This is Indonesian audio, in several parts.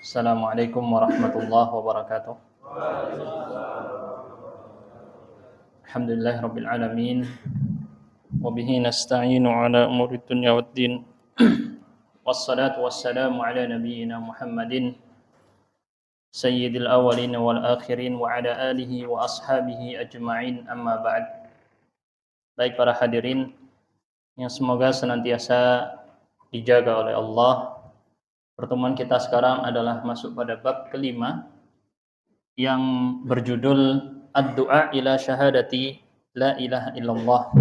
Assalamualaikum warahmatullahi wabarakatuh. Alhamdulillahirabbil alamin. Wa bihi nasta'inu ala umuri dunya waddin. Wassalatu wassalamu ala nabiyyina Muhammadin sayyidil awwalin wal akhirin wa ala alihi wa ashabihi ajma'in, amma ba'd. Baik para hadirin yang semoga senantiasa dijaga oleh Allah. Pertemuan kita sekarang adalah masuk pada bab kelima yang berjudul Ad-du'a ila syahadati la ilaha illallah.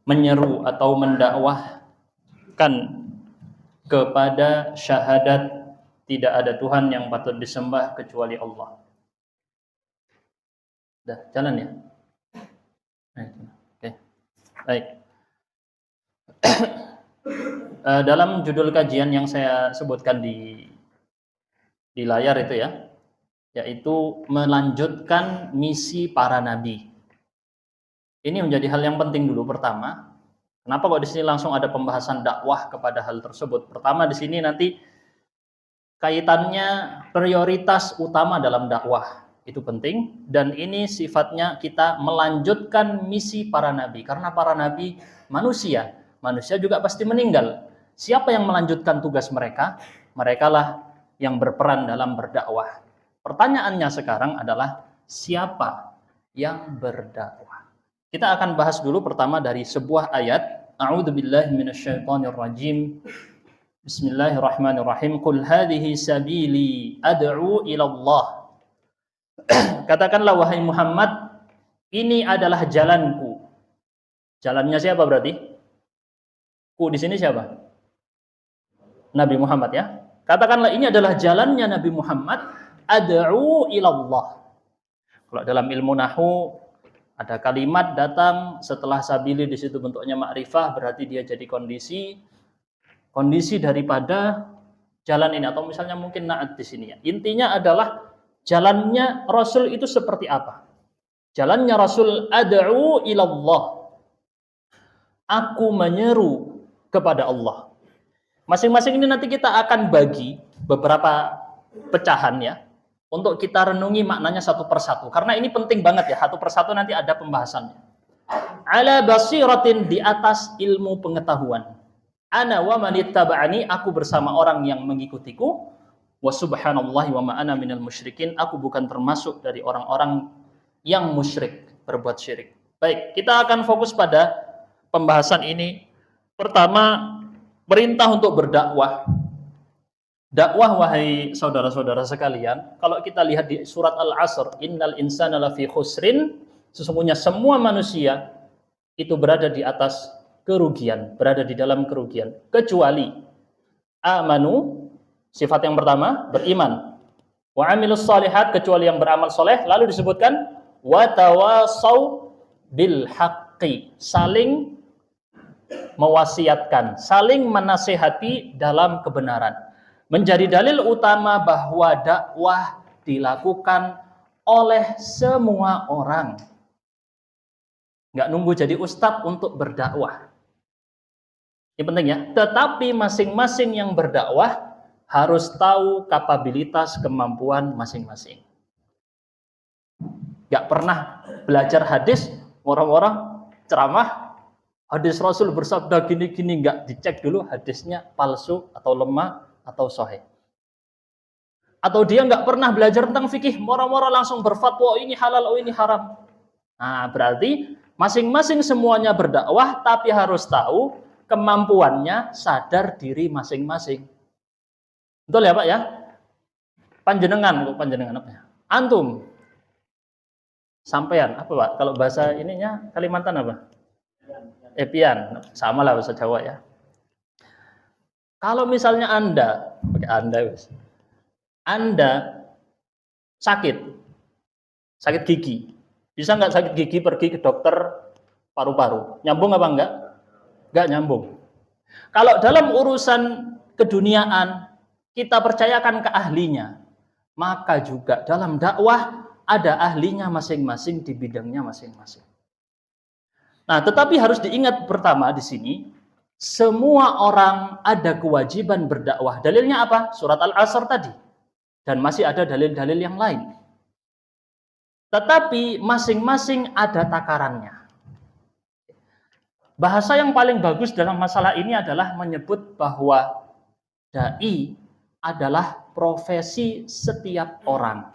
Menyeru atau mendakwahkan kepada syahadat tidak ada Tuhan yang patut disembah kecuali Allah. Dah, jalan ya? Oke. Baik. Dalam judul kajian yang saya sebutkan di layar itu ya, yaitu melanjutkan misi para nabi. Ini menjadi hal yang penting dulu. Pertama, kenapa kok di sini langsung ada pembahasan dakwah kepada hal tersebut? Pertama, di sini nanti kaitannya prioritas utama dalam dakwah itu penting, dan ini sifatnya kita melanjutkan misi para nabi karena para nabi manusia juga pasti meninggal. Siapa yang melanjutkan tugas mereka? Merekalah yang berperan dalam berdakwah. Pertanyaannya sekarang adalah siapa yang berdakwah? Kita akan bahas dulu pertama dari sebuah ayat. A'udzubillahi minasyaitonir rajim. Bismillahirrahmanirrahim. Qul hadhihi sabili ad'u ila Allah. Katakanlah wahai Muhammad, ini adalah jalanku. Jalannya siapa berarti? Ku di sini siapa? Nabi Muhammad ya. Katakanlah ini adalah jalannya Nabi Muhammad, ad'u ilallah. Kalau dalam ilmu nahwu ada kalimat datang setelah sabili, di situ bentuknya ma'rifah, berarti dia jadi kondisi daripada jalan ini, atau misalnya mungkin na'at di sini ya. Intinya adalah jalannya Rasul itu seperti apa? Jalannya Rasul ad'u ilallah. Aku menyeru kepada Allah. Masing-masing ini nanti kita akan bagi beberapa pecahan ya, untuk kita renungi maknanya satu persatu. Karena ini penting banget ya, satu persatu nanti ada pembahasannya. Ala basiratin, di atas ilmu pengetahuan. Ana wa manittaba'ani, aku bersama orang yang mengikutiku. Wa subhanallahi wa ma ana minal musyrikin, aku bukan termasuk dari orang-orang yang musyrik, berbuat syirik. Baik, kita akan fokus pada pembahasan ini. Pertama, perintah untuk berdakwah. Dakwah, wahai saudara-saudara sekalian, kalau kita lihat di surat Al-Asr, innal insana lafi khusrin, sesungguhnya semua manusia itu berada di atas kerugian, berada di dalam kerugian, kecuali amanu, sifat yang pertama, beriman, wa amilus shalihat, kecuali yang beramal soleh, lalu disebutkan wa tawasau bil haqqi, saling mewasiatkan, saling menasihati dalam kebenaran. Menjadi dalil utama bahwa dakwah dilakukan oleh semua orang. Nggak nunggu jadi ustadz untuk berdakwah. Ini penting ya. Tetapi masing-masing yang berdakwah harus tahu kapabilitas kemampuan masing-masing. Nggak pernah belajar hadis, orang-orang ceramah, hadis Rasul bersabda gini-gini, nggak dicek dulu hadisnya palsu atau lemah atau sahih. Atau dia nggak pernah belajar tentang fikih, mora-mora langsung berfatwa, oh ini halal, oh ini haram. Nah, berarti masing-masing semuanya berdakwah, tapi harus tahu kemampuannya, sadar diri masing-masing. Betul ya Pak ya? Panjenengan apa ya? Antum. Sampean apa Pak? Kalau bahasa ininya Kalimantan apa? Pian, sama lah bahasa Jawa ya. Kalau misalnya Anda sakit gigi, bisa nggak sakit gigi pergi ke dokter paru-paru? Nyambung apa enggak? Enggak nyambung. Kalau dalam urusan keduniaan kita percayakan ke ahlinya, maka juga dalam dakwah ada ahlinya masing-masing di bidangnya masing-masing. Nah, tetapi harus diingat pertama di sini, semua orang ada kewajiban berdakwah. Dalilnya apa? Surat Al-Asr tadi. dan masih ada dalil-dalil yang lain. Tetapi masing-masing ada takarannya. Bahasa yang paling bagus dalam masalah ini adalah menyebut bahwa dai adalah profesi setiap orang.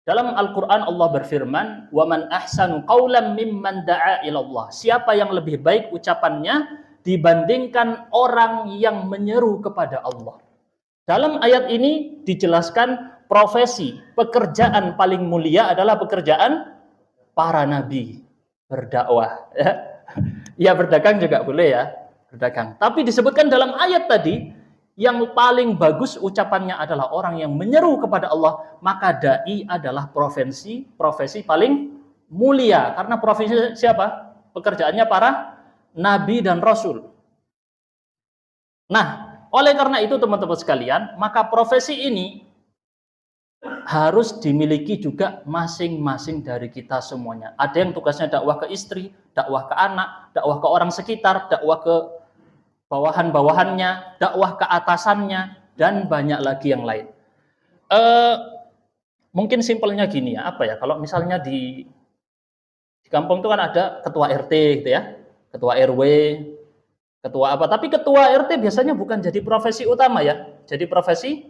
Dalam Al-Quran Allah berfirman, وَمَنْ أَحْسَنُ قَوْلًا مِمَّنْ دَعَا إِلَى اللَّهِ. Siapa yang lebih baik ucapannya dibandingkan orang yang menyeru kepada Allah. Dalam ayat ini dijelaskan profesi, pekerjaan paling mulia adalah pekerjaan para nabi, berdakwah. Ya berdagang juga boleh ya, berdagang. Tapi disebutkan dalam ayat tadi, yang paling bagus ucapannya adalah orang yang menyeru kepada Allah, maka dai adalah profesi paling mulia. Karena profesi siapa? Pekerjaannya para nabi dan rasul. Nah, oleh karena itu teman-teman sekalian, maka profesi ini harus dimiliki juga masing-masing dari kita semuanya. Ada yang tugasnya dakwah ke istri, dakwah ke anak, dakwah ke orang sekitar, dakwah ke bawahan-bawahannya, dakwah ke atasannya, dan banyak lagi yang lain. Mungkin simpelnya gini ya, apa ya, kalau misalnya di kampung itu kan ada ketua RT gitu ya, ketua RW, ketua apa, tapi ketua RT biasanya bukan jadi profesi utama ya, jadi profesi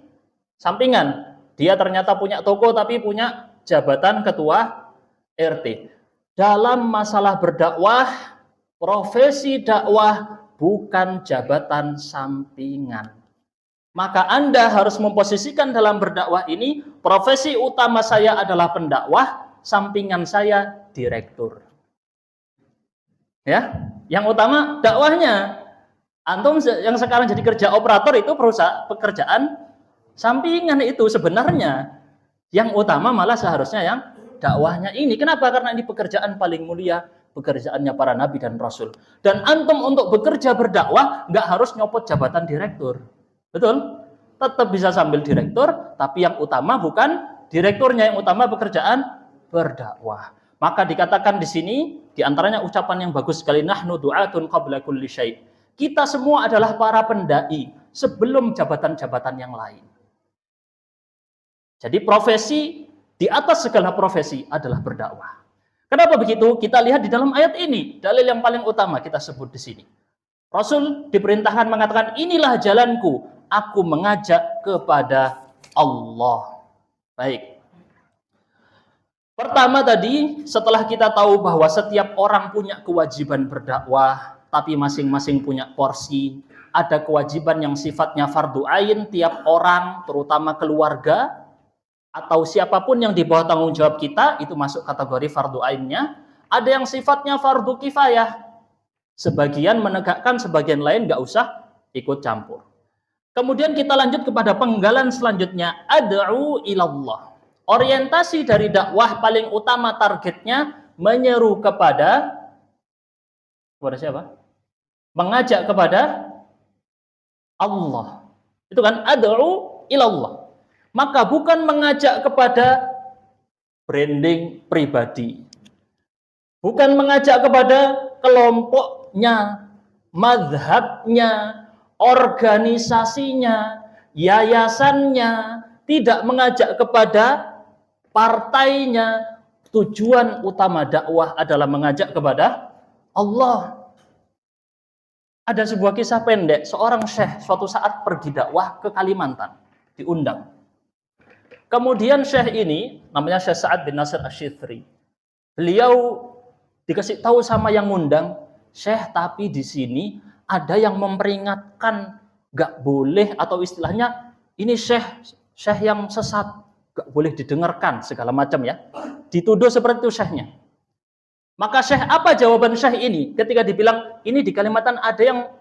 sampingan. Dia ternyata punya toko tapi punya jabatan ketua RT. Dalam masalah berdakwah, profesi dakwah bukan jabatan sampingan. Maka Anda harus memposisikan dalam berdakwah ini, profesi utama saya adalah pendakwah, sampingan saya direktur. Ya, yang utama dakwahnya. Antum yang sekarang jadi kerja operator itu pekerjaan sampingan itu sebenarnya. Yang utama malah seharusnya yang dakwahnya ini. Kenapa? Karena ini pekerjaan paling mulia, pekerjaannya para nabi dan rasul. Dan antum untuk bekerja berdakwah nggak harus nyopot jabatan direktur. Betul? Tetap bisa sambil direktur, tapi yang utama bukan direkturnya, yang utama pekerjaan berdakwah. Maka dikatakan di sini, di antaranya ucapan yang bagus sekali, nahnu du'atun qabla kulli syai'. Kita semua adalah para pendai sebelum jabatan-jabatan yang lain. Jadi profesi di atas segala profesi adalah berdakwah. Kenapa begitu? Kita lihat di dalam ayat ini, dalil yang paling utama kita sebut di sini. Rasul diperintahkan mengatakan, inilah jalanku, aku mengajak kepada Allah. Baik. Pertama tadi, setelah kita tahu bahwa setiap orang punya kewajiban berdakwah, tapi masing-masing punya porsi, ada kewajiban yang sifatnya fardu ain tiap orang, terutama keluarga, atau siapapun yang di bawah tanggung jawab kita, itu masuk kategori fardu ainnya. Ada yang sifatnya fardu kifayah. Sebagian menegakkan, sebagian lain nggak usah ikut campur. Kemudian kita lanjut kepada penggalan selanjutnya, ad'u ilallah. Orientasi dari dakwah paling utama targetnya menyeru kepada siapa? Mengajak kepada Allah. Itu kan ad'u ilallah. Maka bukan mengajak kepada branding pribadi. Bukan mengajak kepada kelompoknya, mazhabnya, organisasinya, yayasannya, tidak mengajak kepada partainya. Tujuan utama dakwah adalah mengajak kepada Allah. Ada sebuah kisah pendek, seorang syekh suatu saat pergi dakwah ke Kalimantan, diundang. Kemudian syekh ini, namanya Syekh Sa'ad bin Nasir Asy-Syithri. Beliau dikasih tahu sama yang ngundang, Syekh, tapi di sini ada yang memperingatkan, gak boleh, atau istilahnya, ini syekh yang sesat, gak boleh didengarkan, segala macam ya. Dituduh seperti itu syekhnya. Maka syekh, apa jawaban syekh ini? Ketika dibilang, ini di Kalimantan ada yang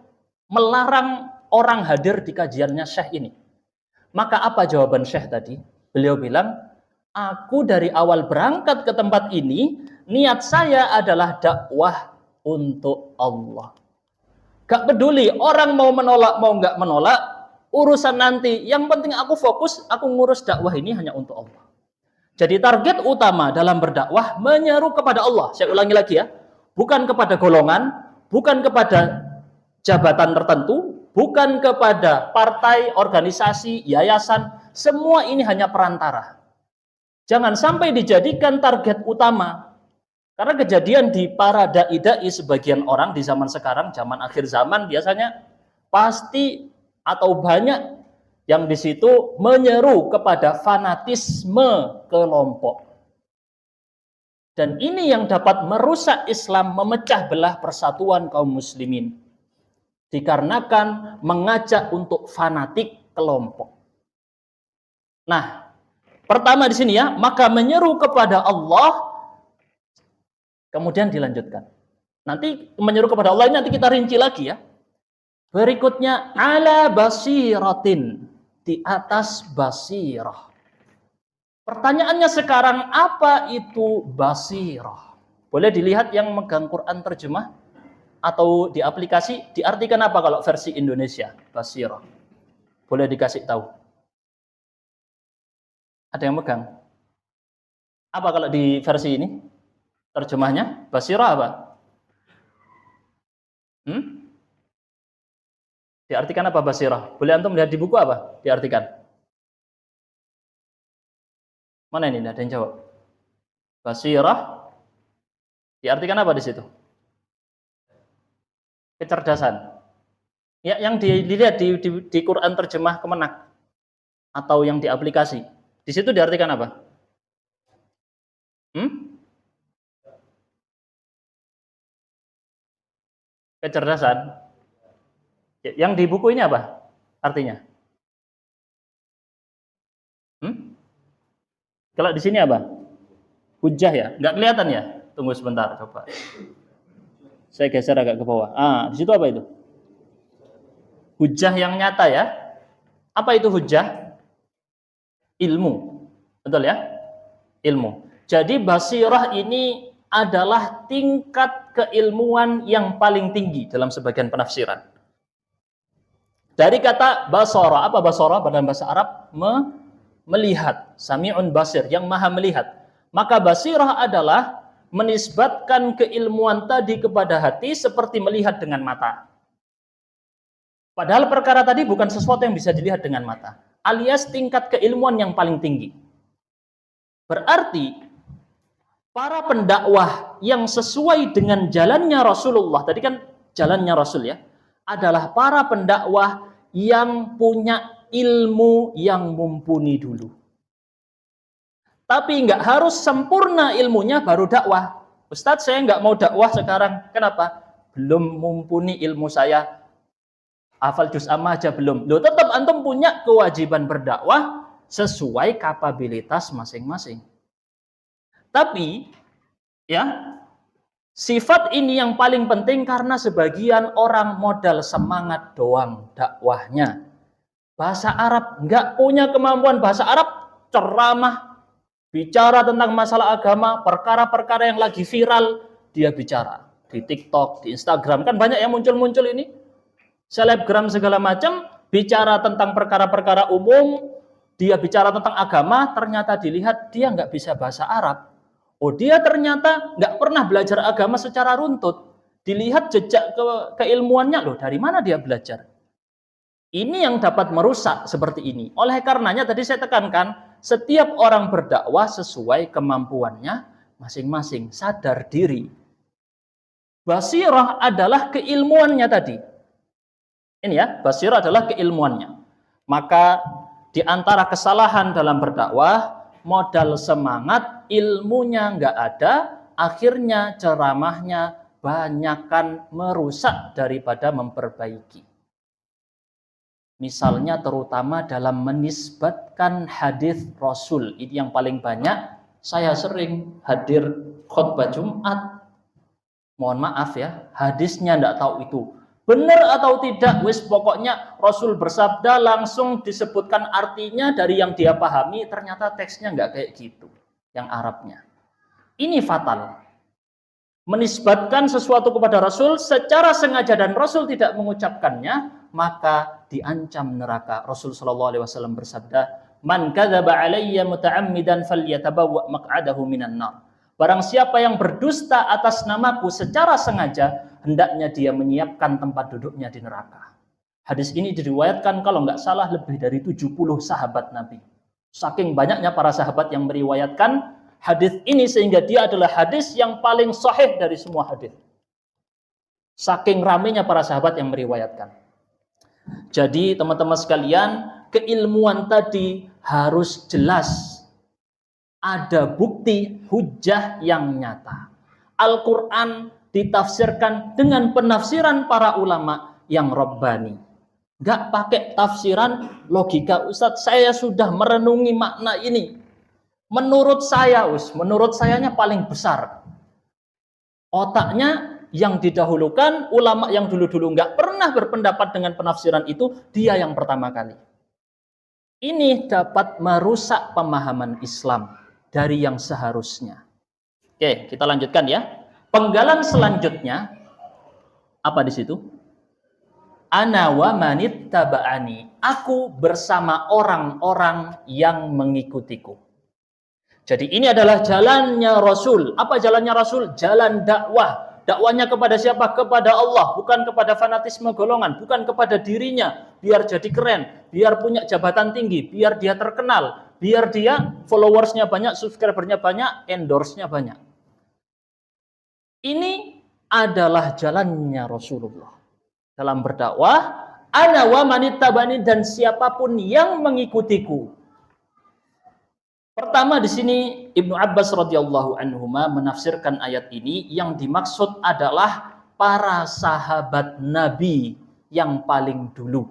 melarang orang hadir di kajiannya syekh ini. Maka apa jawaban syekh tadi? Beliau bilang, aku dari awal berangkat ke tempat ini, niat saya adalah dakwah untuk Allah. Gak peduli orang mau menolak, mau nggak menolak, urusan nanti. Yang penting aku fokus, aku ngurus dakwah ini hanya untuk Allah. Jadi target utama dalam berdakwah menyeru kepada Allah. Saya ulangi lagi ya, bukan kepada golongan, bukan kepada jabatan tertentu, bukan kepada partai, organisasi, yayasan. Semua ini hanya perantara. Jangan sampai dijadikan target utama. Karena kejadian di para dai-dai sebagian orang di zaman sekarang, zaman akhir zaman biasanya pasti atau banyak yang di situ menyeru kepada fanatisme kelompok. Dan ini yang dapat merusak Islam, memecah belah persatuan kaum muslimin. Dikarenakan mengajak untuk fanatik kelompok. Nah, pertama di sini ya, maka menyeru kepada Allah. Kemudian dilanjutkan. Nanti menyeru kepada Allah ini nanti kita rinci lagi ya. Berikutnya ala basiratin, di atas basirah. Pertanyaannya sekarang, apa itu basirah? Boleh dilihat yang megang Quran terjemah atau di aplikasi, diartikan apa kalau versi Indonesia? Basirah. Boleh dikasih tahu. Ada yang megang? Apa kalau di versi ini? Terjemahnya basirah apa? Diartikan apa basirah? Boleh antum lihat di buku apa? Diartikan. Mana ini? Ada yang jawab. Basirah. Diartikan apa di situ? Kecerdasan. Ya, yang dilihat di Quran terjemah Kemenak atau yang di aplikasi. Di situ diartikan apa? Kecerdasan. Yang di buku ini apa artinya? Kalau di sini apa? Hujjah ya? Nggak kelihatan ya? Tunggu sebentar, coba. Saya geser agak ke bawah. Di situ apa itu? Hujjah yang nyata ya? Apa itu hujjah? Ilmu. Betul ya? Ilmu. Jadi basirah ini adalah tingkat keilmuan yang paling tinggi dalam sebagian penafsiran. Dari kata basara, apa basara dalam bahasa Arab? Melihat, sami'un basir, yang maha melihat. Maka basirah adalah menisbatkan keilmuan tadi kepada hati seperti melihat dengan mata. Padahal perkara tadi bukan sesuatu yang bisa dilihat dengan mata, alias tingkat keilmuan yang paling tinggi. Berarti para pendakwah yang sesuai dengan jalannya Rasulullah, tadi kan jalannya Rasul ya, adalah para pendakwah yang punya ilmu yang mumpuni dulu. Tapi nggak harus sempurna ilmunya baru dakwah. Ustadz, saya nggak mau dakwah sekarang. Kenapa? Belum mumpuni ilmu saya. Hafal juz amma aja belum. Loh, tetap antum punya kewajiban berdakwah sesuai kapabilitas masing-masing. Tapi ya, sifat ini yang paling penting karena sebagian orang modal semangat doang dakwahnya. Bahasa Arab, nggak punya kemampuan bahasa Arab, ceramah, bicara tentang masalah agama, perkara-perkara yang lagi viral, dia bicara. Di TikTok, di Instagram, kan banyak yang muncul-muncul ini. Selebgram segala macam, bicara tentang perkara-perkara umum, dia bicara tentang agama, ternyata dilihat dia nggak bisa bahasa Arab. Oh, dia ternyata nggak pernah belajar agama secara runtut. Dilihat jejak keilmuannya, loh dari mana dia belajar? Ini yang dapat merusak seperti ini. Oleh karenanya tadi saya tekankan, setiap orang berdakwah sesuai kemampuannya masing-masing, sadar diri. Basirah adalah keilmuannya tadi. Ini ya, basirah adalah keilmuannya. Maka di antara kesalahan dalam berdakwah, modal semangat, ilmunya nggak ada, akhirnya ceramahnya banyakkan merusak daripada memperbaiki. Misalnya terutama dalam menisbatkan hadis Rasul. Ini yang paling banyak. Saya sering hadir khutbah Jumat. Mohon maaf ya, hadisnya enggak tahu itu benar atau tidak. Wis pokoknya Rasul bersabda, langsung disebutkan artinya dari yang dia pahami. Ternyata teksnya enggak kayak gitu, yang Arabnya. Ini fatal. Menisbatkan sesuatu kepada Rasul secara sengaja dan Rasul tidak mengucapkannya, maka diancam neraka. Rasul sallallahu alaihi wasallam bersabda, "Man kadzaba alayya muta'ammidan falyatabawwa maq'adahu minan nar." Barang siapa yang berdusta atas namaku secara sengaja, hendaknya dia menyiapkan tempat duduknya di neraka. Hadis ini diriwayatkan kalau nggak salah lebih dari 70 sahabat Nabi. Saking banyaknya para sahabat yang meriwayatkan hadis ini sehingga dia adalah hadis yang paling sahih dari semua hadis. Saking ramainya para sahabat yang meriwayatkan. Jadi teman-teman sekalian, keilmuan tadi harus jelas. Ada bukti hujjah yang nyata. Al-Quran ditafsirkan dengan penafsiran para ulama yang Rabbani. Gak pakai tafsiran logika. Ustadz, saya sudah merenungi makna ini. Menurut saya, menurut sayanya paling besar. Otaknya yang didahulukan, ulama yang dulu-dulu gak pernah berpendapat dengan penafsiran itu, dia yang pertama kali. Ini dapat merusak pemahaman Islam dari yang seharusnya. Oke, kita lanjutkan ya. Penggalan selanjutnya, apa di situ? Ana wa manit taba'ani. Aku bersama orang-orang yang mengikutiku. Jadi ini adalah jalannya Rasul. Apa jalannya Rasul? Jalan dakwah. Dakwanya kepada siapa? Kepada Allah. Bukan kepada fanatisme golongan. Bukan kepada dirinya. Biar jadi keren. Biar punya jabatan tinggi. Biar dia terkenal. Biar dia followersnya banyak, subscribernya banyak, endorse-nya banyak. Ini adalah jalannya Rasulullah. Dalam berdakwah, ana wa manittabani, dan siapapun yang mengikutiku. Pertama di sini Ibnu Abbas radhiyallahu anhuma menafsirkan ayat ini, yang dimaksud adalah para sahabat Nabi yang paling dulu.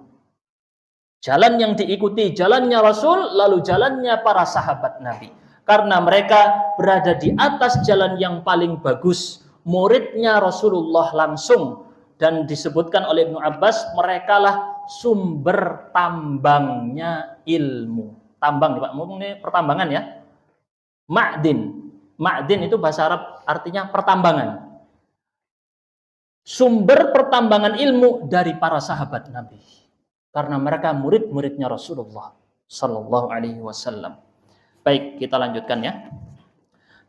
Jalan yang diikuti jalannya Rasul, lalu jalannya para sahabat Nabi. Karena mereka berada di atas jalan yang paling bagus, muridnya Rasulullah langsung. Dan disebutkan oleh Ibnu Abbas, merekalah sumber tambangnya ilmu. Tambang, Pak, ini pertambangan ya. Ma'din. Ma'din itu bahasa Arab artinya pertambangan. Sumber pertambangan ilmu dari para sahabat Nabi. Karena mereka murid-muridnya Rasulullah sallallahu alaihi wasallam. Baik, kita lanjutkan ya.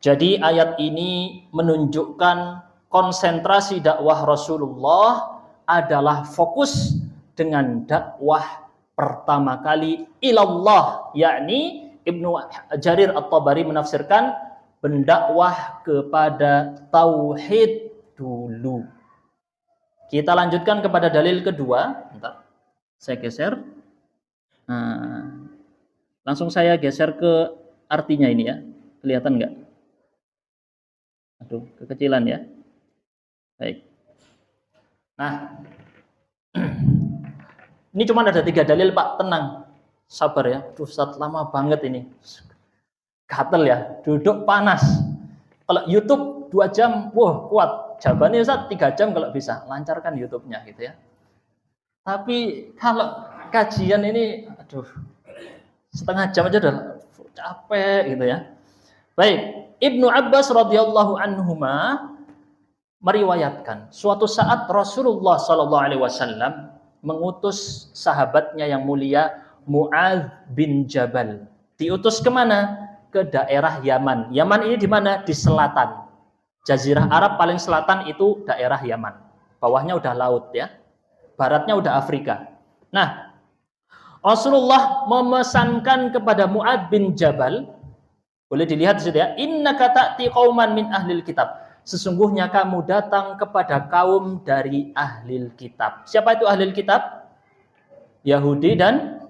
Jadi ayat ini menunjukkan konsentrasi dakwah Rasulullah adalah fokus dengan dakwah pertama kali ilallah, yakni Ibnu Jarir At-Tabari menafsirkan berdakwah kepada tauhid dulu. Kita lanjutkan kepada dalil kedua. Bentar, saya geser. Langsung saya geser ke artinya ini ya. Kelihatan nggak? Aduh, kekecilan ya. Baik. Nah, ini cuma ada 3 dalil, Pak. Tenang, sabar ya. Ustaz, lama banget ini. Gatel ya, duduk panas. Kalau YouTube 2 jam, wah kuat. Jawabannya Ustaz 3 jam kalau bisa. Lancarkan YouTube-nya gitu ya. Tapi kalau kajian ini, aduh, setengah jam aja udah capek gitu ya. Baik, Ibnu Abbas radhiyallahu anhuma meriwayatkan suatu saat Rasulullah sallallahu alaihi wasallam mengutus sahabatnya yang mulia Mu'adz bin Jabal. Diutus kemana? Ke daerah Yaman. Yaman ini di mana? Di selatan. Jazirah Arab paling selatan itu daerah Yaman. Bawahnya udah laut ya. Baratnya udah Afrika. Nah, Rasulullah memesankan kepada Mu'adz bin Jabal, boleh dilihat di situ ya, innaka ta'ti qauman min ahlil kitab. Sesungguhnya kamu datang kepada kaum dari ahlil kitab. Siapa itu ahlil kitab? Yahudi dan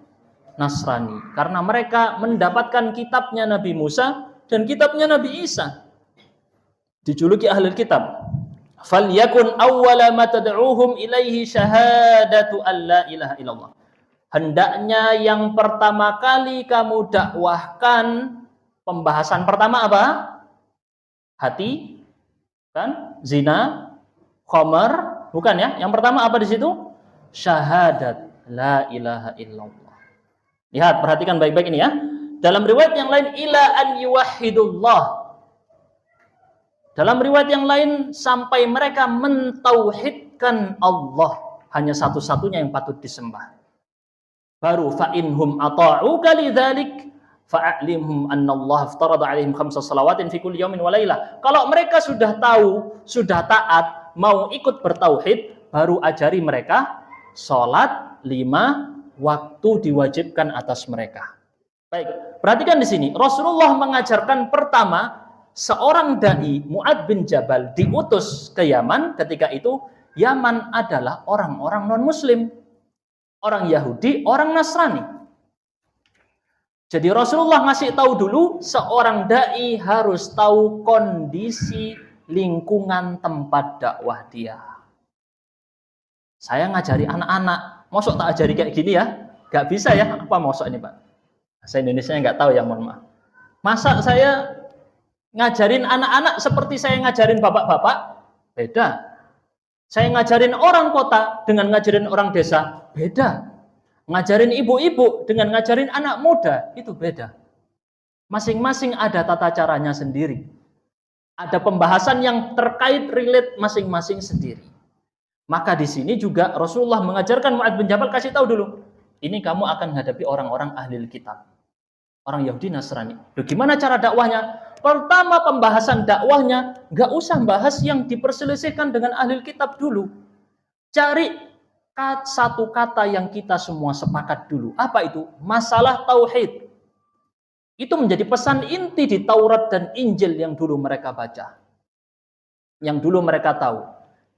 Nasrani. Karena mereka mendapatkan kitabnya Nabi Musa dan kitabnya Nabi Isa. Dijuluki ahlil kitab. Falyakun awwala ma tad'uuhum ilaihi syahadatu alla ilaha illallah. Hendaknya yang pertama kali kamu dakwahkan, pembahasan pertama apa? Hati, kan? Zina, khamar, bukan ya? Yang pertama apa di situ? Syahadat la ilaha illallah. Lihat, perhatikan baik-baik ini ya. Dalam riwayat yang lain, ila an yuwahhidullah. Dalam riwayat yang lain, sampai mereka mentauhidkan Allah, hanya satu-satunya yang patut disembah. Baru fa inhum ata'uka lidzalik fa'alimhum annallaha aftarada 'alaihim 5 shalawatin fi kulli yawmin wa lailah. Kalau mereka sudah tahu, sudah taat, mau ikut bertauhid, baru ajari mereka sholat 5 waktu diwajibkan atas mereka. Baik, perhatikan di sini. Rasulullah mengajarkan pertama, seorang dai Mu'adz bin Jabal diutus ke Yaman. Ketika itu Yaman adalah orang-orang non-muslim, orang Yahudi, orang Nasrani. Jadi Rasulullah ngasih tahu dulu, seorang dai harus tahu kondisi lingkungan tempat dakwah dia. Saya ngajari anak-anak, mosok tak ajari kayak gini ya? Gak bisa ya? Apa mosok ini Pak? Bahasa Indonesia nggak tahu ya, mohon maaf. Masa saya ngajarin anak-anak seperti saya ngajarin bapak-bapak? Beda. Saya ngajarin orang kota dengan ngajarin orang desa? Beda. Ngajarin ibu-ibu dengan ngajarin anak muda? Itu beda. Masing-masing ada tata caranya sendiri. Ada pembahasan yang terkait relate masing-masing sendiri. Maka di sini juga Rasulullah mengajarkan Mu'adz bin Jabal, kasih tahu dulu. Ini kamu akan menghadapi orang-orang ahli kitab. Orang Yahudi Nasrani. Loh, gimana cara dakwahnya? Pertama pembahasan dakwahnya, nggak usah bahas yang diperselisihkan dengan ahli kitab dulu. Cari satu kata yang kita semua sepakat dulu. Apa itu? Masalah tauhid. Itu menjadi pesan inti di Taurat dan Injil yang dulu mereka baca. Yang dulu mereka tahu.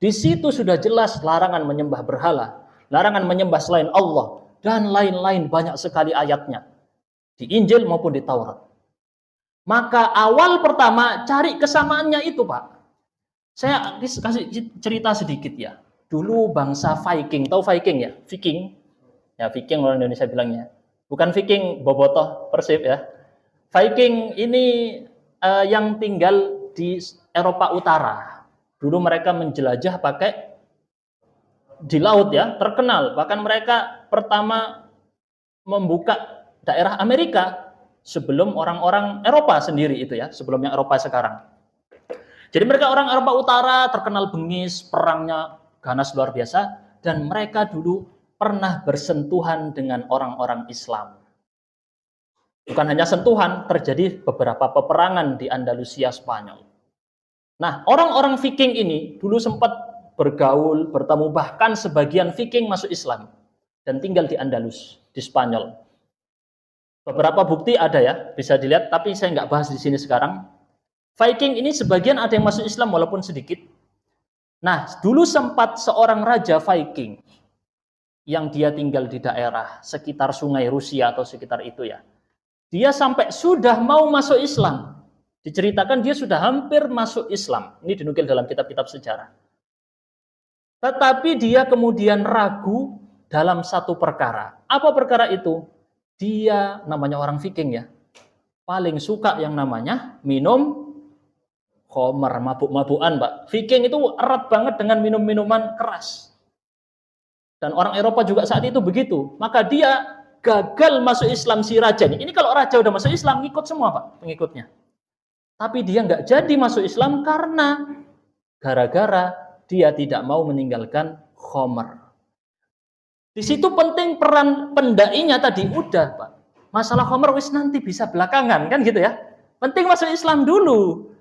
Di situ sudah jelas larangan menyembah berhala, larangan menyembah selain Allah, dan lain-lain banyak sekali ayatnya. Di Injil maupun di Taurat. Maka awal pertama cari kesamaannya itu Pak. Saya kasih cerita sedikit ya. Dulu bangsa Viking, tahu Viking ya? Viking. Ya Viking orang Indonesia bilangnya. Bukan Viking Bobotoh Persib ya. Viking ini yang tinggal di Eropa Utara. Dulu mereka menjelajah pakai di laut ya, terkenal. Bahkan mereka pertama membuka daerah Amerika sebelum orang-orang Eropa sendiri itu ya, sebelumnya Eropa sekarang. Jadi mereka orang Eropa Utara terkenal bengis, perangnya ganas luar biasa, dan mereka dulu pernah bersentuhan dengan orang-orang Islam. Bukan hanya sentuhan, terjadi beberapa peperangan di Andalusia, Spanyol. Nah, orang-orang Viking ini dulu sempat bergaul, bertemu, bahkan sebagian Viking masuk Islam dan tinggal di Andalus, di Spanyol. Beberapa bukti ada ya, bisa dilihat, tapi saya nggak bahas di sini sekarang. Viking ini sebagian ada yang masuk Islam walaupun sedikit. Nah, dulu sempat seorang raja Viking yang dia tinggal di daerah sekitar sungai Rusia atau sekitar itu ya. Dia sampai sudah mau masuk Islam. Diceritakan dia sudah hampir masuk Islam. Ini dinukil dalam kitab-kitab sejarah. Tetapi dia kemudian ragu dalam satu perkara. Apa perkara itu? Dia namanya orang Viking ya, paling suka yang namanya minum khamar, mabuk-mabukan Pak. Viking itu erat banget dengan minum-minuman keras. Dan orang Eropa juga saat itu begitu. Maka dia gagal masuk Islam si raja ini. Ini kalau raja udah masuk Islam, ngikut semua Pak pengikutnya. Tapi dia nggak jadi masuk Islam karena gara-gara dia tidak mau meninggalkan khamar. Di situ penting peran pendainya tadi, udah Pak. Masalah khamar wis nanti bisa belakangan kan gitu ya. Penting masuk Islam dulu.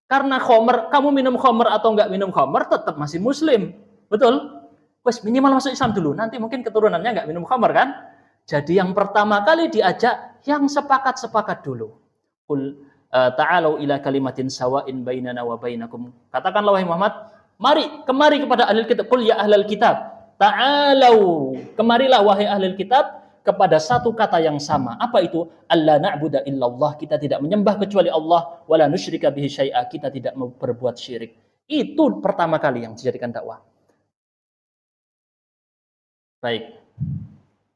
Karena khamar, kamu minum khamar atau enggak minum khamar tetap masih muslim. Betul? Wis minimal masuk Islam dulu. Nanti mungkin keturunannya enggak minum khamar kan? Jadi yang pertama kali diajak yang sepakat-sepakat dulu. Qul ta'alu ila kalimatin sawa'in bainana wa bainakum. Katakanlah wahai Muhammad, kemari kepada ahli kitab. Qul ya ahlal kitab, ta'alau, kemarilah wahai ahli kitab kepada satu kata yang sama. Apa itu? Alla na'budu illallah, kita tidak menyembah kecuali Allah, wala nusyrika bihi syai'a, kita tidak mau berbuat syirik. Itu pertama kali yang dijadikan dakwah. Baik.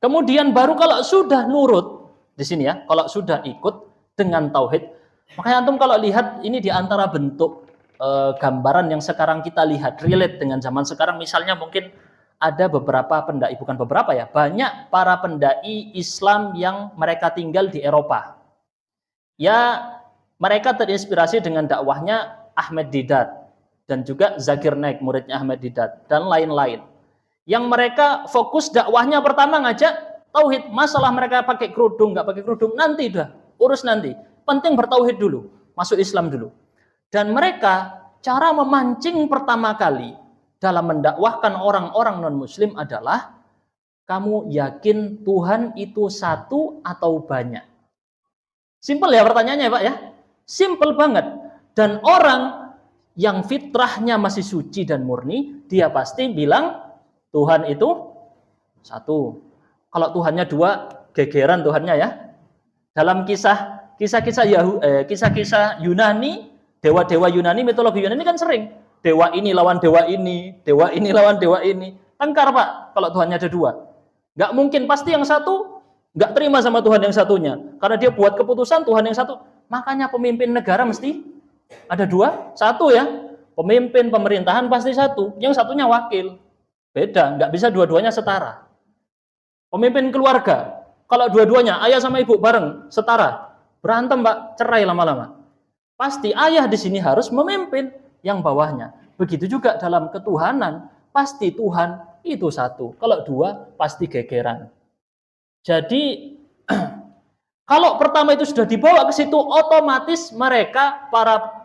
Kemudian baru kalau sudah nurut di sini ya, kalau sudah ikut dengan tauhid, makanya antum kalau lihat ini di antara bentuk gambaran yang sekarang kita lihat relate dengan zaman sekarang, misalnya mungkin ada beberapa pendai, bukan beberapa ya, banyak para pendai Islam yang mereka tinggal di Eropa. Ya, mereka terinspirasi dengan dakwahnya Ahmad Didat dan juga Zakir Naik, muridnya Ahmad Didat dan lain-lain. Yang mereka fokus dakwahnya pertama ngajak tauhid. Masalah mereka pakai kerudung, nggak pakai kerudung, nanti dah, urus nanti. Penting bertauhid dulu, masuk Islam dulu. Dan mereka cara memancing pertama kali dalam mendakwahkan orang-orang non-muslim adalah kamu yakin Tuhan itu satu atau banyak? Simpel ya pertanyaannya Pak ya. Simpel banget. Dan orang yang fitrahnya masih suci dan murni, dia pasti bilang Tuhan itu satu. Kalau Tuhannya dua, gegeran Tuhannya ya. Dalam kisah-kisah Yunani, dewa-dewa Yunani, mitologi Yunani kan sering. Dewa ini lawan dewa ini lawan dewa ini. Tengkar Pak, kalau Tuhannya ada dua. Nggak mungkin, pasti yang satu nggak terima sama Tuhan yang satunya. Karena dia buat keputusan Tuhan yang satu. Makanya pemimpin negara mesti ada dua, satu ya. Pemimpin pemerintahan pasti satu, yang satunya wakil. Beda, nggak bisa dua-duanya setara. Pemimpin keluarga, kalau dua-duanya ayah sama ibu bareng setara, berantem Pak, cerai lama-lama. Pasti ayah di sini harus memimpin yang bawahnya. Begitu juga dalam ketuhanan, pasti Tuhan itu satu. Kalau dua, pasti gegeran. Jadi kalau pertama itu sudah dibawa ke situ, otomatis mereka para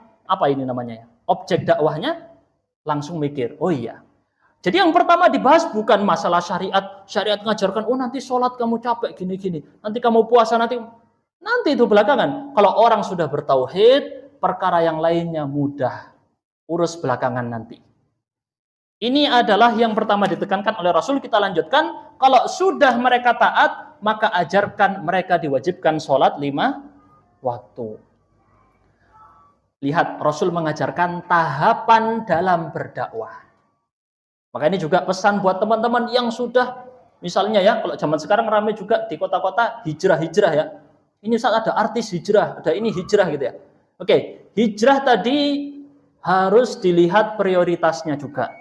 objek dakwahnya langsung mikir, oh iya. Jadi yang pertama dibahas bukan masalah syariat. Syariat ngajarkan, oh nanti sholat kamu capek gini-gini. Nanti kamu puasa, nanti itu belakangan. Kalau orang sudah bertauhid, perkara yang lainnya mudah. Urus belakangan nanti. Ini adalah yang pertama ditekankan oleh Rasul. Kita lanjutkan. Kalau sudah mereka taat, maka ajarkan mereka diwajibkan sholat 5 waktu. Lihat, Rasul mengajarkan tahapan dalam berdakwah. Maka ini juga pesan buat teman-teman yang sudah, misalnya ya, kalau zaman sekarang ramai juga di kota-kota hijrah ya. Ini saat ada artis hijrah, ada ini hijrah gitu ya. Oke, hijrah tadi harus dilihat prioritasnya juga.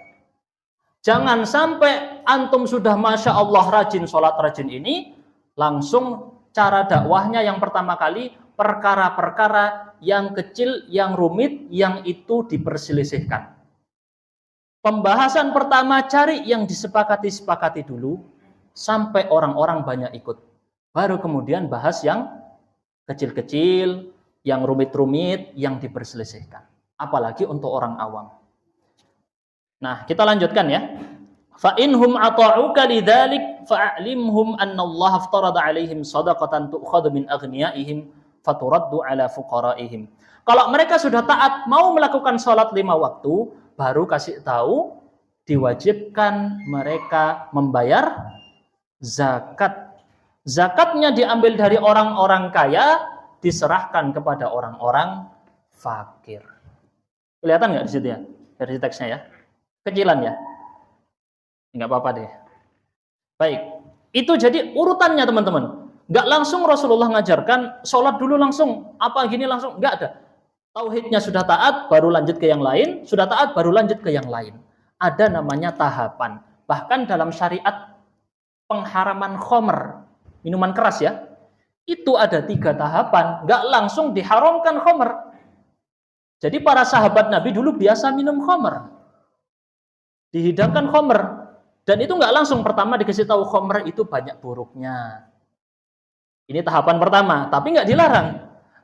Jangan sampai antum sudah Masya Allah rajin sholat, rajin ini, langsung cara dakwahnya yang pertama kali, perkara-perkara yang kecil, yang rumit, yang itu diperselisihkan. Pembahasan pertama cari yang disepakati dulu sampai orang-orang banyak ikut. Baru kemudian bahas yang kecil-kecil, yang rumit-rumit, yang diperselisihkan. Apalagi untuk orang awam. Nah, kita lanjutkan ya. Fa inhum ata'uka lidzalik fa'alimhum anna Allah aftarada 'alaihim shadaqatan tu'khadhu min aghniyaihim faturaddu 'ala fuqaraihim. Kalau mereka sudah taat mau melakukan salat 5 waktu, baru kasih tahu diwajibkan mereka membayar zakat. Zakatnya diambil dari orang-orang kaya, diserahkan kepada orang-orang fakir. Kelihatan nggak di situ ya? Dari teksnya ya. Kecilan ya. Nggak apa-apa deh. Baik. Itu jadi urutannya teman-teman. Nggak langsung Rasulullah ngajarkan sholat dulu langsung. Apa gini langsung. Nggak ada. Tauhidnya sudah taat, baru lanjut ke yang lain. Sudah taat, baru lanjut ke yang lain. Ada namanya tahapan. Bahkan dalam syariat pengharaman khomer, minuman keras ya, itu ada 3 tahapan. Nggak langsung diharamkan khomer. Jadi para sahabat Nabi dulu biasa minum khomer. Dihidangkan khomer. Dan itu nggak langsung pertama dikasih tahu khomer itu banyak buruknya. Ini tahapan pertama, tapi nggak dilarang.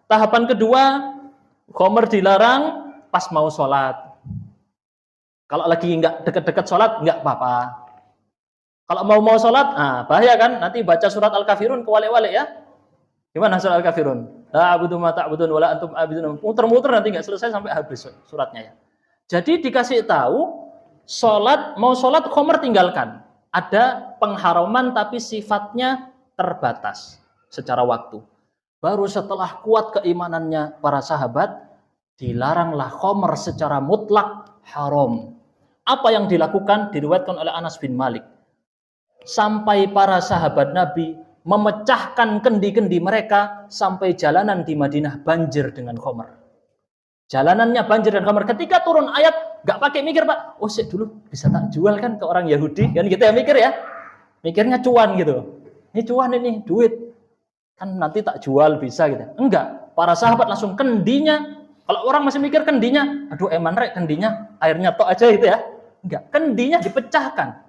Tahapan kedua, khomer dilarang pas mau sholat. Kalau lagi nggak deket-deket sholat, nggak apa-apa. Kalau mau sholat, bahaya kan? Nanti baca surat Al-Kafirun kewalik-walik ya. Gimana surat Al-Kafirun? La a'budu ma ta'budun wala antum a'budun. Muter-muter nanti nggak selesai sampai habis suratnya ya. Jadi dikasih tahu, mau sholat khomer tinggalkan. Ada pengharaman tapi sifatnya terbatas secara waktu. Baru setelah kuat keimanannya para sahabat, dilaranglah khomer secara mutlak haram. Apa yang dilakukan diriwayatkan oleh Anas bin Malik. Sampai para sahabat Nabi memecahkan kendi-kendi mereka sampai jalanan di Madinah banjir dengan khomer. Jalanannya banjir dan khomer. Ketika turun ayat, nggak pakai mikir Pak. Oh, dulu bisa tak jual kan ke orang Yahudi? Kan gitu ya mikir ya. Mikirnya cuan gitu. Ini cuan ini, duit. Kan nanti tak jual bisa gitu. Enggak, para sahabat langsung kendinya. Kalau orang masih mikir kendinya, aduh eman rek kendinya, airnya tok aja gitu ya. Enggak, kendinya dipecahkan.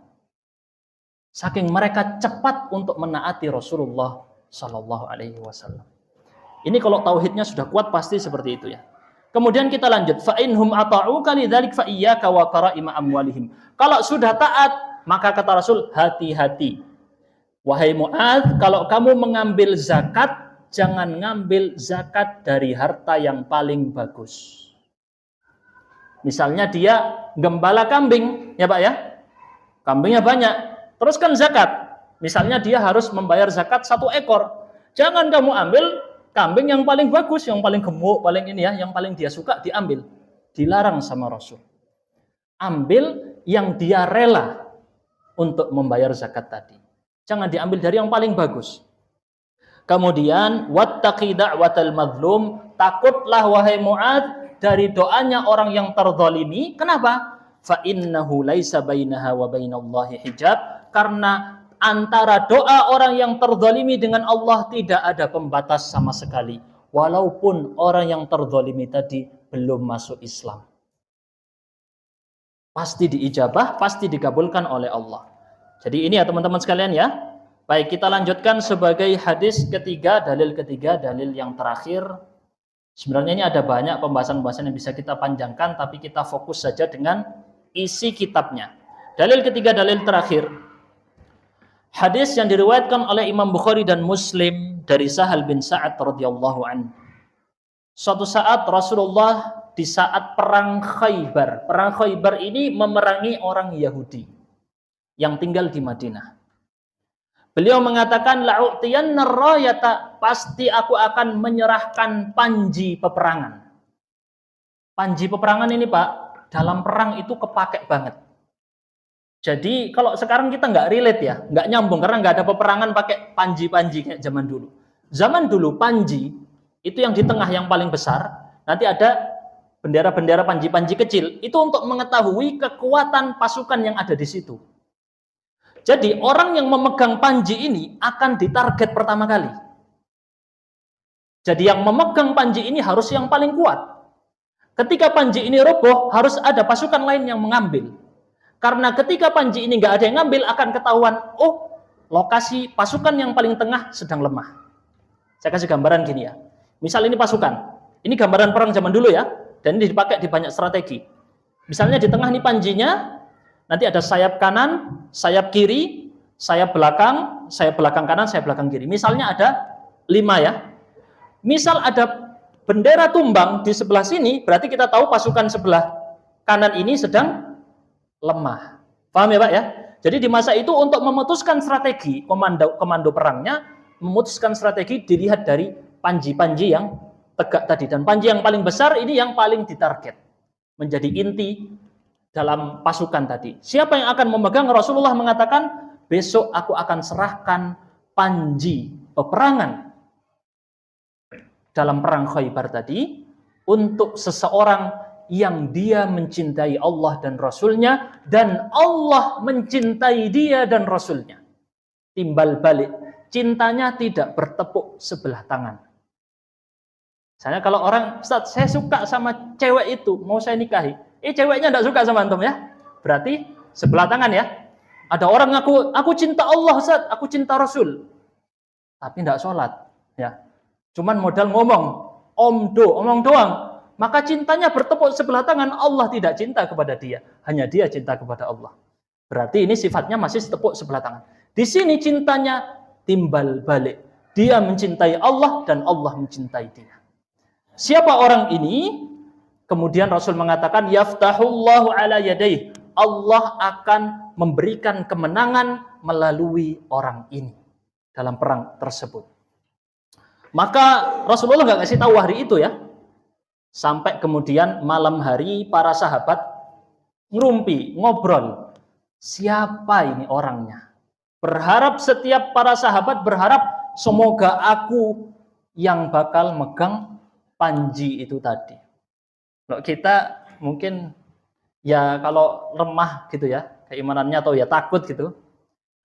Saking mereka cepat untuk menaati Rasulullah Shallallahu Alaihi Wasallam. Ini kalau tauhidnya sudah kuat pasti seperti itu ya. Kemudian kita lanjut. Fa inhum ata'uka lidzalik fa iyyaka wa qara'ima amwalihim. Kalau sudah taat, maka kata Rasul hati-hati. Wahai Mu'adz, kalau kamu mengambil zakat, jangan ngambil zakat dari harta yang paling bagus. Misalnya dia gembala kambing, ya Pak ya. Kambingnya banyak, teruskan zakat. Misalnya dia harus membayar zakat 1 ekor. Jangan kamu ambil kambing yang paling bagus, yang paling gemuk, paling ini ya, yang paling dia suka diambil. Dilarang sama Rasul. Ambil yang dia rela untuk membayar zakat tadi. Jangan diambil dari yang paling bagus. Kemudian wattaqi da'watal mazlum, takutlah wahai Mu'adz dari doanya orang yang terzalimi. Kenapa? Fa innahu laisa bainaha wa bainallahi hijab, karena antara doa orang yang terzalimi dengan Allah tidak ada pembatas sama sekali, walaupun orang yang terzalimi tadi belum masuk Islam. Pasti diijabah, pasti dikabulkan oleh Allah. Jadi ini ya teman-teman sekalian ya. Baik, kita lanjutkan sebagai hadis ketiga, dalil yang terakhir. Sebenarnya ini ada banyak pembahasan-pembahasan yang bisa kita panjangkan, tapi kita fokus saja dengan isi kitabnya. Dalil ketiga, dalil terakhir. Hadis yang diriwayatkan oleh Imam Bukhari dan Muslim dari Sahal bin Sa'ad radhiyallahu anhu. Suatu saat Rasulullah di saat perang Khaybar. Perang Khaybar ini memerangi orang Yahudi yang tinggal di Madinah. Beliau mengatakan, la'u'tiyanna rayata, pasti aku akan menyerahkan panji peperangan. Panji peperangan ini Pak, dalam perang itu kepake banget. Jadi kalau sekarang kita nggak relate ya, nggak nyambung karena nggak ada peperangan pakai panji-panji kayak zaman dulu. Zaman dulu panji itu yang di tengah yang paling besar, nanti ada bendera-bendera panji-panji kecil, itu untuk mengetahui kekuatan pasukan yang ada di situ. Jadi orang yang memegang panji ini akan ditarget pertama kali. Jadi yang memegang panji ini harus yang paling kuat. Ketika panji ini roboh, harus ada pasukan lain yang mengambil. Karena ketika panji ini nggak ada yang ngambil, akan ketahuan, oh lokasi pasukan yang paling tengah sedang lemah. Saya kasih gambaran gini ya. Misal ini pasukan, ini gambaran perang zaman dulu ya, dan ini dipakai di banyak strategi. Misalnya di tengah ini panjinya, nanti ada sayap kanan, sayap kiri, sayap belakang kanan, sayap belakang kiri. Misalnya ada 5 ya. Misal ada bendera tumbang di sebelah sini, berarti kita tahu pasukan sebelah kanan ini sedang lemah. Paham ya Pak ya? Jadi di masa itu untuk memutuskan strategi komando perangnya, memutuskan strategi dilihat dari panji-panji yang tegak tadi. Dan panji yang paling besar ini yang paling ditarget. Menjadi inti dalam pasukan tadi. Siapa yang akan memegang? Rasulullah mengatakan, besok aku akan serahkan panji peperangan dalam perang Khaybar tadi untuk seseorang yang dia mencintai Allah dan Rasulnya, dan Allah mencintai dia dan Rasulnya. Timbal balik, cintanya tidak bertepuk sebelah tangan. Misalnya kalau orang, Ustaz, saya suka sama cewek itu, mau saya nikahi. Ceweknya tidak suka sama antum ya. Berarti sebelah tangan ya. Ada orang aku cinta Allah, Ustaz, aku cinta Rasul. Tapi tidak sholat ya. Cuman modal omong doang. Maka cintanya bertepuk sebelah tangan, Allah tidak cinta kepada dia. Hanya dia cinta kepada Allah. Berarti ini sifatnya masih tepuk sebelah tangan. Di sini cintanya timbal balik. Dia mencintai Allah dan Allah mencintai dia. Siapa orang ini? Kemudian Rasul mengatakan, yaftahullahu ala yadayh. Allah akan memberikan kemenangan melalui orang ini dalam perang tersebut. Maka Rasulullah nggak kasih tahu hari itu ya. Sampai kemudian malam hari para sahabat ngerumpi, ngobrol. Siapa ini orangnya? Berharap setiap para sahabat berharap semoga aku yang bakal megang panji itu tadi. Kalau kita mungkin ya kalau lemah gitu ya, keimanannya atau ya takut gitu.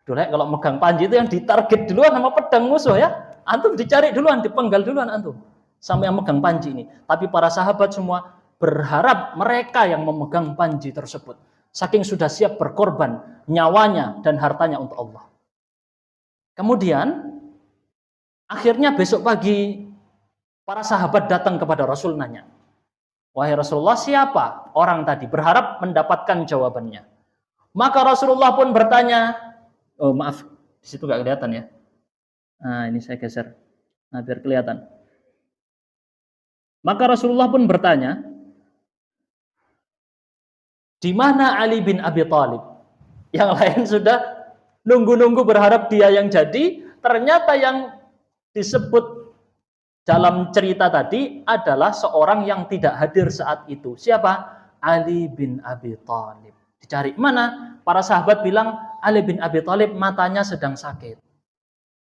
Dulu kalau megang panji itu yang ditarget duluan sama pedang musuh ya. Antum dicari duluan, dipenggal duluan antum. Sampai yang megang panji ini. Tapi para sahabat semua berharap mereka yang memegang panji tersebut. Saking sudah siap berkorban nyawanya dan hartanya untuk Allah. Kemudian akhirnya besok pagi para sahabat datang kepada Rasul nanya, wahai Rasulullah, siapa orang tadi? Berharap mendapatkan jawabannya. Maka Rasulullah pun bertanya, Di situ nggak kelihatan ya. Nah, ini saya geser. Nah, biar kelihatan. Maka Rasulullah pun bertanya, di mana Ali bin Abi Thalib? Yang lain sudah nunggu-nunggu berharap dia yang jadi, ternyata yang disebut dalam cerita tadi adalah seorang yang tidak hadir saat itu. Siapa? Ali bin Abi Thalib. Dicari mana? Para sahabat bilang Ali bin Abi Thalib matanya sedang sakit.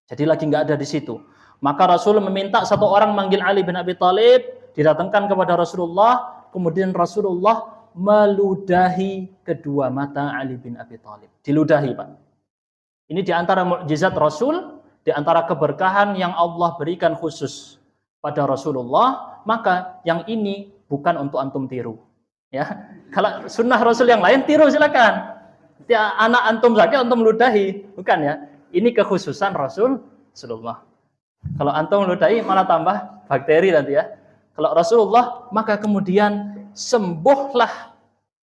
Jadi lagi nggak ada di situ. Maka Rasul meminta satu orang manggil Ali bin Abi Thalib, didatangkan kepada Rasulullah, kemudian Rasulullah meludahi kedua mata Ali bin Abi Thalib. Diludahi, Pak. Ini di antara mukjizat Rasul, di antara keberkahan yang Allah berikan khusus pada Rasulullah, maka yang ini bukan untuk antum tiru. Ya, kalau sunnah Rasul yang lain tiru silakan. Anak antum sakit antum ludahi, bukan ya? Ini kekhususan Rasulullah. Kalau antum ludahi malah tambah bakteri nanti ya. Kalau Rasulullah, maka kemudian sembuhlah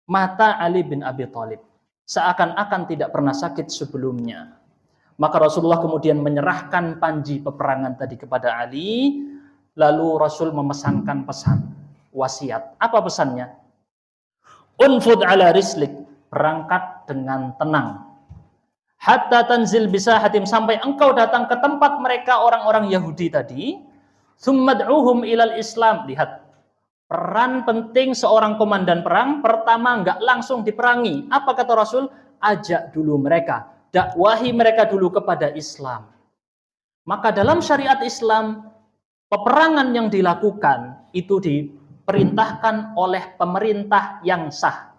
mata Ali bin Abi Thalib. Seakan-akan tidak pernah sakit sebelumnya. Maka Rasulullah kemudian menyerahkan panji peperangan tadi kepada Ali. Lalu Rasul memesankan pesan, wasiat. Apa pesannya? Unfud ala rislik, berangkat dengan tenang. Hatta tanzil bisa hatim, sampai engkau datang ke tempat mereka orang-orang Yahudi tadi. Summad'uhum ilal Islam. Lihat, peran penting seorang komandan perang, pertama enggak langsung diperangi. Apa kata Rasul? Ajak dulu mereka, dakwahi mereka dulu kepada Islam. Maka dalam syariat Islam, peperangan yang dilakukan itu diperintahkan oleh pemerintah yang sah.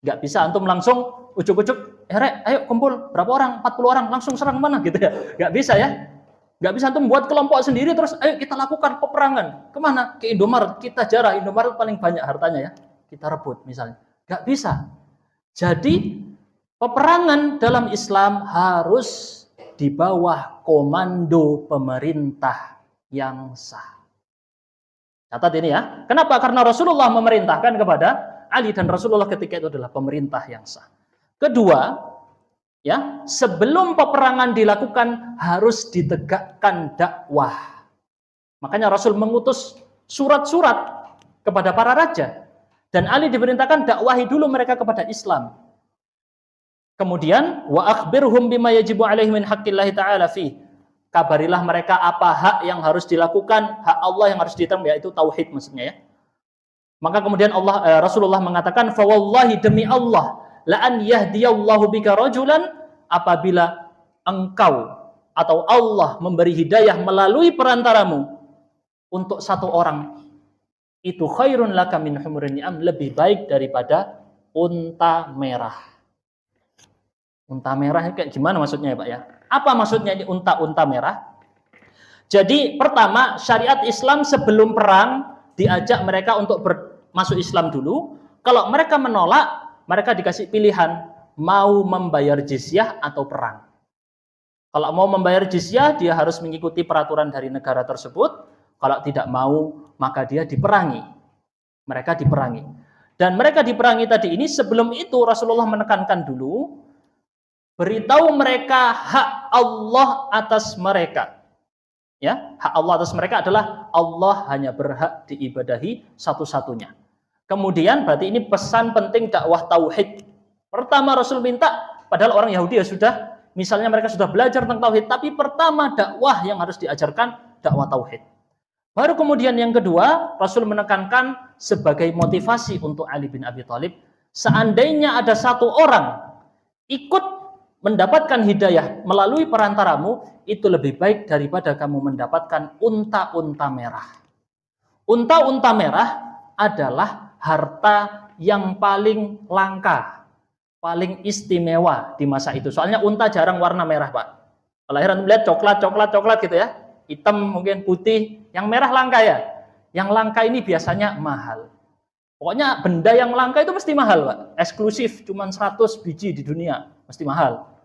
Enggak bisa antum langsung ujuk-ujuk, ayo kumpul berapa orang, 40 orang, langsung serang mana gitu ya. Enggak bisa ya. Enggak bisa antum buat kelompok sendiri terus ayo kita lakukan peperangan. Kemana? Ke Indomaret, kita jarah. Indomaret paling banyak hartanya ya. Kita rebut misalnya. Enggak bisa. Jadi peperangan dalam Islam harus di bawah komando pemerintah yang sah. Catat ini ya. Kenapa? Karena Rasulullah memerintahkan kepada Ali, dan Rasulullah ketika itu adalah pemerintah yang sah. Kedua, ya, sebelum peperangan dilakukan harus ditegakkan dakwah. Makanya Rasul mengutus surat-surat kepada para raja, dan Ali diperintahkan dakwahi dulu mereka kepada Islam. Kemudian wa akhbirhum bima yajibu alaihi min haqqillahi ta'ala fi. Kabarilah mereka apa hak yang harus dilakukan, hak Allah yang harus diterima, yaitu tauhid maksudnya ya. Maka kemudian Rasulullah mengatakan, fa wallahi, demi Allah, la an yahdiyallahu bika rajulan, apabila engkau atau Allah memberi hidayah melalui perantaramu untuk satu orang, itu khairun laka min humurin ni'am, lebih baik daripada unta merah. Unta merah kayak gimana maksudnya ya Pak ya? Apa maksudnya ini unta merah? Jadi pertama, syariat Islam sebelum perang diajak mereka untuk masuk Islam dulu. Kalau mereka menolak, mereka dikasih pilihan mau membayar jizyah atau perang. Kalau mau membayar jizyah, dia harus mengikuti peraturan dari negara tersebut. Kalau tidak mau, maka dia diperangi. Mereka diperangi. Dan mereka diperangi tadi ini, sebelum itu Rasulullah menekankan dulu, beritahu mereka hak Allah atas mereka. Ya, hak Allah atas mereka adalah Allah hanya berhak diibadahi satu-satunya. Kemudian berarti ini pesan penting dakwah tauhid. Pertama Rasul minta, padahal orang Yahudi ya sudah, misalnya mereka sudah belajar tentang tauhid, tapi pertama dakwah yang harus diajarkan dakwah tauhid. Baru kemudian yang kedua, Rasul menekankan sebagai motivasi untuk Ali bin Abi Thalib, seandainya ada satu orang ikut mendapatkan hidayah melalui perantaramu, itu lebih baik daripada kamu mendapatkan unta-unta merah. Unta-unta merah adalah harta yang paling langka, paling istimewa di masa itu. Soalnya unta jarang warna merah, Pak. Kalau akhirnya melihat coklat gitu ya, hitam mungkin putih, yang merah langka ya. Yang langka ini biasanya mahal. Pokoknya benda yang langka itu mesti mahal, Pak. Eksklusif, cuma 100 biji di dunia, mesti mahal.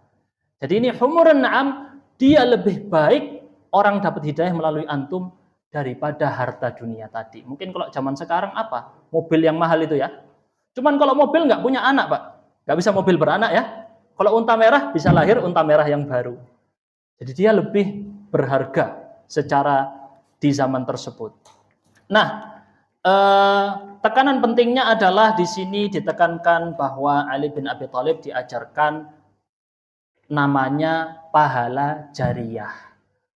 Jadi ini humurun na'am, dia lebih baik orang dapat hidayah melalui antum daripada harta dunia tadi. Mungkin kalau zaman sekarang apa? Mobil yang mahal itu ya. Cuman kalau mobil nggak punya anak, Pak. Nggak bisa mobil beranak ya. Kalau unta merah bisa lahir unta merah yang baru. Jadi dia lebih berharga secara di zaman tersebut. Nah, tekanan pentingnya adalah di sini ditekankan bahwa Ali bin Abi Thalib diajarkan namanya pahala jariyah.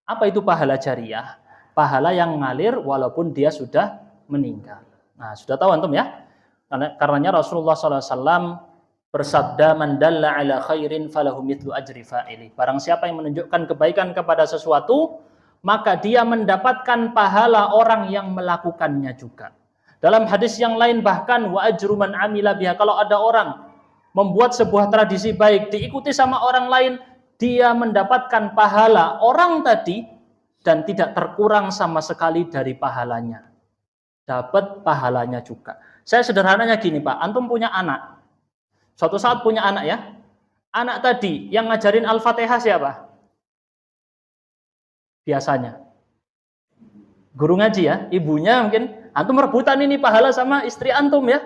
Apa itu pahala jariyah? Pahala yang ngalir walaupun dia sudah meninggal. Nah, sudah tahu antum ya? Karenanya Rasulullah SAW bersabda, "Man dalla ala khairin falahu mithlu ajri fa'ili." Barang siapa yang menunjukkan kebaikan kepada sesuatu, maka dia mendapatkan pahala orang yang melakukannya juga. Dalam hadis yang lain bahkan wa ajru man amila biha, kalau ada orang membuat sebuah tradisi baik diikuti sama orang lain, dia mendapatkan pahala orang tadi dan tidak terkurang sama sekali dari pahalanya. Dapat pahalanya juga. Saya sederhananya gini Pak, antum punya anak. Suatu saat punya anak ya. Anak tadi yang ngajarin Al-Fatihah siapa? Biasanya guru ngaji ya, ibunya mungkin. Antum rebutan ini pahala sama istri antum ya.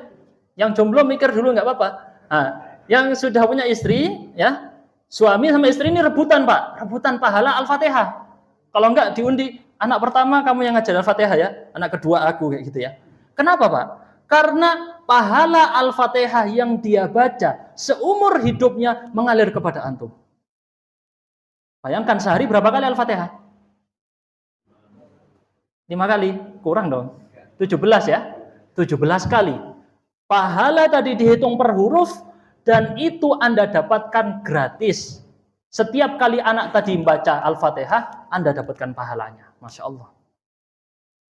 Yang jomblo mikir dulu nggak apa-apa. Nah, yang sudah punya istri ya, suami sama istri ini rebutan Pak, rebutan pahala Al-Fatihah. Kalau enggak diundi, anak pertama kamu yang ngajar Al-Fatihah ya, anak kedua aku kayak gitu ya. Kenapa Pak? Karena pahala Al-Fatihah yang dia baca seumur hidupnya mengalir kepada antum. Bayangkan sehari berapa kali Al-Fatihah? 5 kali, kurang dong. 17 ya, 17 kali. Pahala tadi dihitung per huruf dan itu Anda dapatkan gratis. Setiap kali anak tadi membaca Al-Fatihah, Anda dapatkan pahalanya. Masya Allah.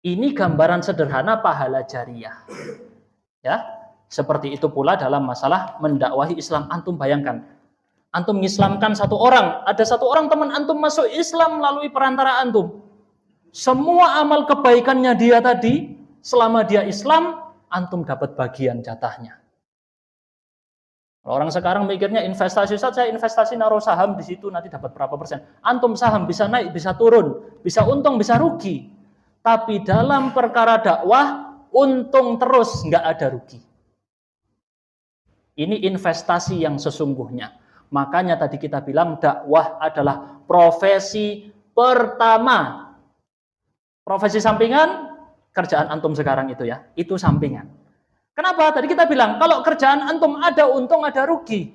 Ini gambaran sederhana pahala jariyah. Ya, seperti itu pula dalam masalah mendakwahi Islam. Antum bayangkan, antum mengislamkan satu orang, ada satu orang teman antum masuk Islam melalui perantara antum. Semua amal kebaikannya dia tadi, selama dia Islam, antum dapat bagian jatahnya. Orang sekarang mikirnya investasi saja, investasi naruh saham di situ nanti dapat berapa persen. Antum saham bisa naik, bisa turun, bisa untung, bisa rugi. Tapi dalam perkara dakwah, untung terus, nggak ada rugi. Ini investasi yang sesungguhnya. Makanya tadi kita bilang dakwah adalah profesi pertama. Profesi sampingan, kerjaan antum sekarang itu ya, itu sampingan. Kenapa? Tadi kita bilang, kalau kerjaan antum ada untung, ada rugi.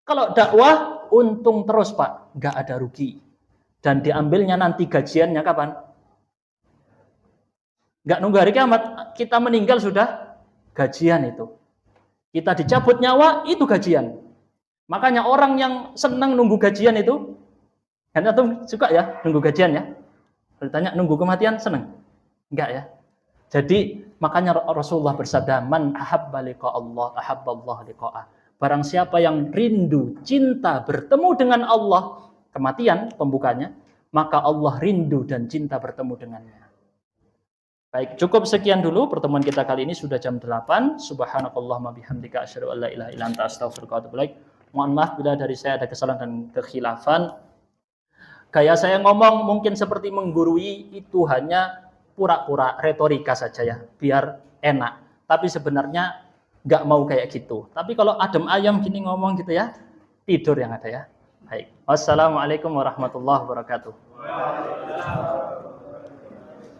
Kalau dakwah, untung terus Pak, nggak ada rugi. Dan diambilnya nanti gajiannya kapan? Nggak nunggu hari kiamat, kita meninggal sudah gajian itu. Kita dicabut nyawa, itu gajian. Makanya orang yang senang nunggu gajian itu, kan antum suka ya nunggu gajian ya? Ditanya nunggu kematian senang? Enggak ya? Jadi makanya Rasulullah bersabda, man ahabba liqa Allah, ahabba Allah liqa'ah. Barang siapa yang rindu, cinta bertemu dengan Allah, kematian pembukanya, maka Allah rindu dan cinta bertemu dengannya. Baik, cukup sekian dulu pertemuan kita kali ini, sudah jam 8. Subhanakallahumma bihamdika asyhadu an la ilaha illa anta astaghfiruka wa atubu ilaik. Mohon maaf bila dari saya ada kesalahan dan kekhilafan. Gaya saya ngomong mungkin seperti menggurui, itu hanya pura-pura retorika saja ya, biar enak. Tapi sebenarnya nggak mau kayak gitu. Tapi kalau adem ayam gini ngomong gitu ya, tidur yang ada ya. Baik. Wassalamualaikum warahmatullahi wabarakatuh.